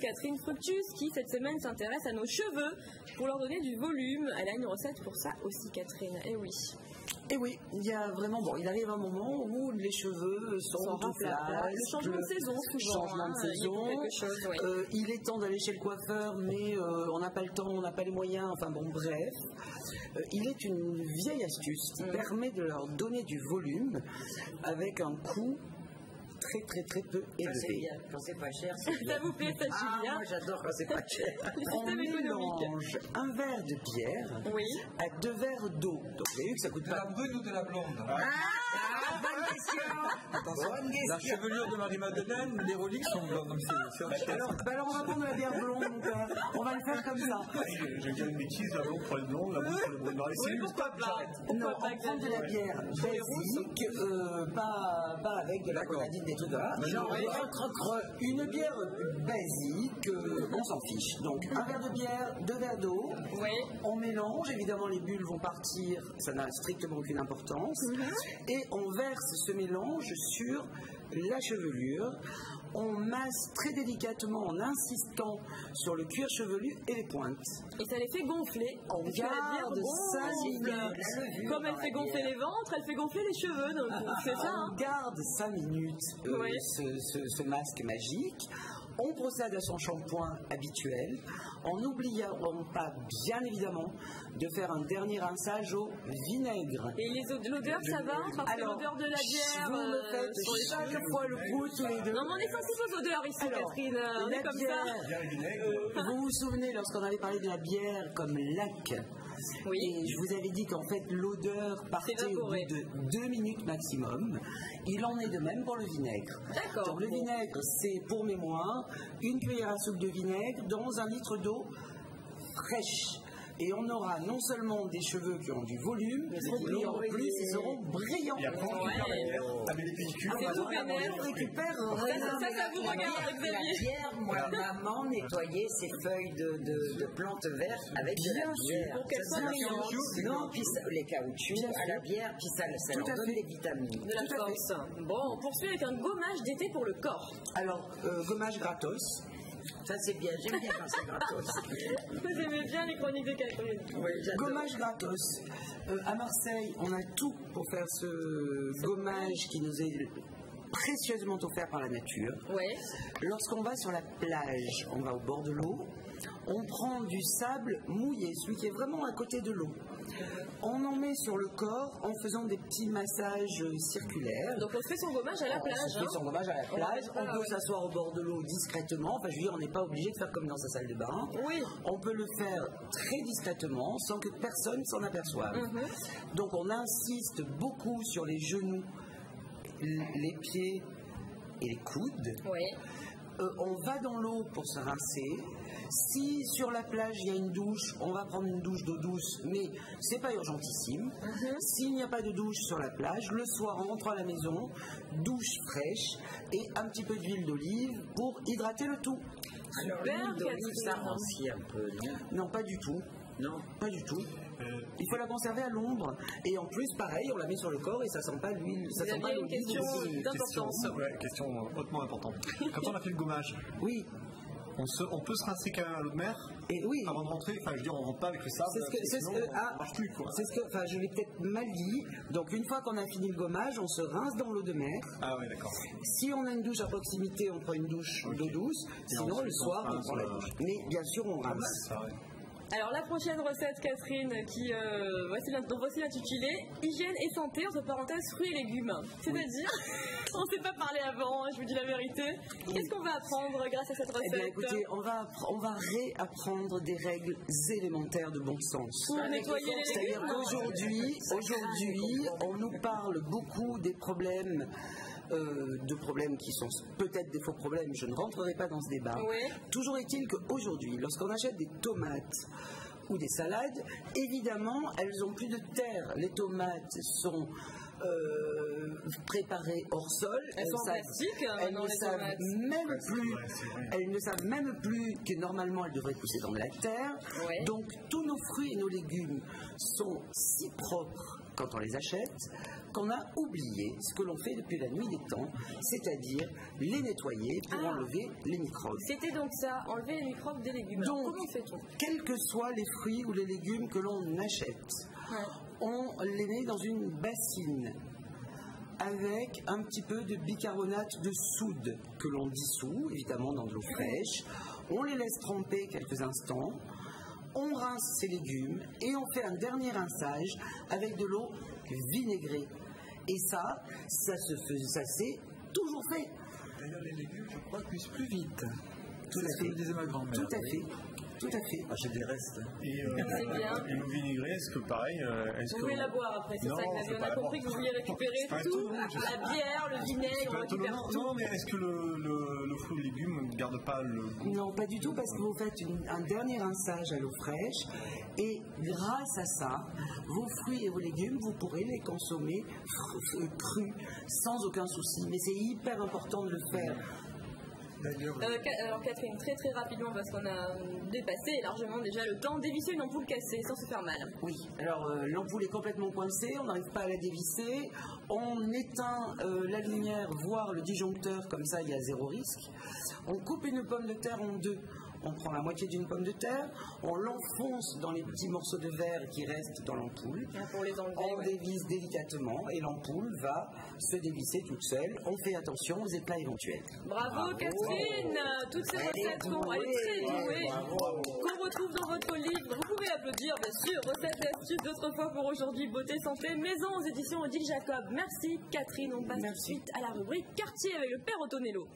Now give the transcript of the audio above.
Catherine Fructus qui cette semaine s'intéresse à nos cheveux pour leur donner du volume. Elle a une recette pour ça aussi, Catherine. Eh oui. Et oui, il y a vraiment, il arrive un moment où les cheveux sont tout flasques. Le changement de saison, souvent. Il est temps d'aller chez le coiffeur, mais on n'a pas le temps, on n'a pas les moyens, enfin bon, bref. Il est une vieille astuce qui permet de leur donner du volume avec un coût très peu élevé. C'est bien, quand c'est pas cher, c'est bien. Ça vous plaît, ça, Julien? Moi j'adore quand c'est pas cher. On mélange un verre de bière à 2 verres d'eau. Donc vous avez vu que ça coûte pas. De la brune ou de la blonde? Bonne question. La chevelure de Marie-Madeleine, les reliques sont blancs. Donc c'est alors on va prendre de la bière blonde, mon père. On va le faire comme ça. Je vais dire une bêtise, la blonde pour le blond, la brune pour le brun. Non, on prend de la bière basique, pas avec de la grenadine des trucs là. Une bière basique, on s'en fiche. Donc un verre de bière, 2 verres d'eau. On mélange, évidemment les bulles vont partir, ça n'a strictement aucune importance. Et on verse ce mélange sur la chevelure. On masse très délicatement en insistant sur le cuir chevelu et les pointes. Et ça les fait gonfler. On garde 5 minutes. Comme elle fait gonfler les ventres, elle fait gonfler les cheveux. Donc c'est ça. On garde 5 minutes ce masque magique. On procède à son shampoing habituel en n'oubliant pas, bien évidemment, de faire un dernier rinçage au vinaigre. Et l'odeur, ça va? Parce que l'odeur de la bière... Vous me faites chaque fois le coup tous les deux. Non, mais on est sensible aux odeurs ici, Catherine. On est comme ça. Vous vous souvenez, lorsqu'on avait parlé de la bière comme lac, et je vous avais dit qu'en fait l'odeur partait au bout de 2 minutes maximum. Il en est de même pour le vinaigre. D'accord. Donc le vinaigre, c'est pour mémoire 1 cuillère à soupe de vinaigre dans 1 litre d'eau fraîche. Et on aura non seulement des cheveux qui ont du volume, mais en plus ils seront brillants. Et après, on récupère la bière avec les pellicules. On récupère ça vous regarde, Xavier. La bière, moi, maman nettoyait ses feuilles de plantes vertes avec de la bière. Pour qu'elles soient brillantes. Non, puis les caoutchoucs à la bière, puis ça leur donne des vitamines. De la force. Bon, on poursuit avec un gommage d'été pour le corps. Alors, gommage gratos. Ça c'est bien, j'aime bien quand c'est gratos. Vous aimez bien les chroniques de Catherine. Gommage gratos. À Marseille, on a tout pour faire ce gommage qui nous est précieusement offert par la nature. Lorsqu'on va sur la plage, on va au bord de l'eau, on prend du sable mouillé, celui qui est vraiment à côté de l'eau. On en met sur le corps en faisant des petits massages circulaires. Donc on fait son gommage à la plage. On fait son gommage à la plage. On peut s'asseoir au bord de l'eau discrètement. Enfin, je veux dire, on n'est pas obligé de faire comme dans sa salle de bain. On peut le faire très discrètement sans que personne s'en aperçoive. Donc on insiste beaucoup sur les genoux, les pieds et les coudes. On va dans l'eau pour se rincer. Si sur la plage il y a une douche, on va prendre une douche d'eau douce, mais c'est pas urgentissime. S'il n'y a pas de douche sur la plage, le soir en rentrant à la maison, douche fraîche et un petit peu d'huile d'olive pour hydrater le tout. Alors l'huile d'olive, ça rancit un peu, non? Non, pas du tout. Non, pas du tout. Il faut la conserver à l'ombre. Et en plus, pareil, on la met sur le corps et ça sent pas l'huile. Ça sent pas une question d'importance. Question hautement importante. Quand on a fait le gommage, on peut se rincer quand même à l'eau de mer avant de rentrer. Enfin, je veux dire, on rentre pas avec le sable. Ça marche plus, quoi. Je l'ai peut-être mal dit. Donc, une fois qu'on a fini le gommage, on se rince dans l'eau de mer. Ah oui, d'accord. Si on a une douche à proximité, on prend une douche d'eau douce. Sinon, le soir, on prend la douche. Mais bien sûr, on rince. Alors la prochaine recette, Catherine, voici l'intitulé Hygiène et santé, entre parenthèses fruits et légumes. C'est-à-dire, on ne s'est pas parlé avant, je vous dis la vérité. Qu'est-ce qu'on va apprendre grâce à cette recette? Eh bien, écoutez, on va réapprendre des règles élémentaires de bon sens. Pour nettoyer les légumes. C'est-à-dire qu'aujourd'hui, on nous parle beaucoup des problèmes. De problèmes qui sont peut-être des faux problèmes, je ne rentrerai pas dans ce débat. Toujours est-il qu'aujourd'hui, lorsqu'on achète des tomates ou des salades, évidemment, elles n'ont plus de terre. Les tomates sont préparées hors sol. Elles sont plastiques. Elles ne savent même plus que normalement elles devraient pousser dans de la terre. Donc tous nos fruits et nos légumes sont si propres quand on les achète, qu'on a oublié ce que l'on fait depuis la nuit des temps, c'est-à-dire les nettoyer pour enlever les microbes. C'était donc ça, enlever les microbes des légumes. Donc, comment fait-on? quels que soient les fruits ou les légumes que l'on achète, on les met dans une bassine avec un petit peu de bicarbonate de soude que l'on dissout, évidemment dans de l'eau fraîche. On les laisse tremper quelques instants. On rince ces légumes et on fait un dernier rinçage avec de l'eau vinaigrée. Et ça s'est toujours fait. D'ailleurs, les légumes, je crois, cuisent plus vite. Tout à fait. Disait ma grand-mère. Tout à fait. Tout à fait. J'ai des restes. Et C'est bien. l'eau vinaigrée, est-ce que pareil Vous voulez la boire après, c'est Non, ça, c'est on a pas compris que vous vouliez récupérer tout, la bière, le vinaigre, on récupère tout. Non, mais est-ce que le fruit et légumes ne garde pas le goût? Non, pas du tout, parce que vous faites un dernier rinçage à l'eau fraîche et grâce à ça, vos fruits et vos légumes, vous pourrez les consommer crus, sans aucun souci. Mais c'est hyper important de le faire. Alors Catherine, très très rapidement, parce qu'on a dépassé largement déjà le temps, dévisser une ampoule cassée sans se faire mal. Oui, alors l'ampoule est complètement coincée, on n'arrive pas à la dévisser, on éteint la lumière, voire le disjoncteur, comme ça il y a zéro risque. On coupe une pomme de terre en deux. On prend la moitié d'une pomme de terre, on l'enfonce dans les petits morceaux de verre qui restent dans l'ampoule. Pour les enlever, on dévisse délicatement et l'ampoule va se dévisser toute seule. On fait attention aux éclats éventuels. Bravo Catherine, toutes ces recettes sont très douées, qu'on retrouve dans votre livre. Vous pouvez applaudir bien sûr, recettes et astuces d'autrefois pour aujourd'hui, beauté, santé, maison aux éditions Odile Jacob. Merci Catherine, on passe tout de suite à la rubrique quartier avec le père Ottonello.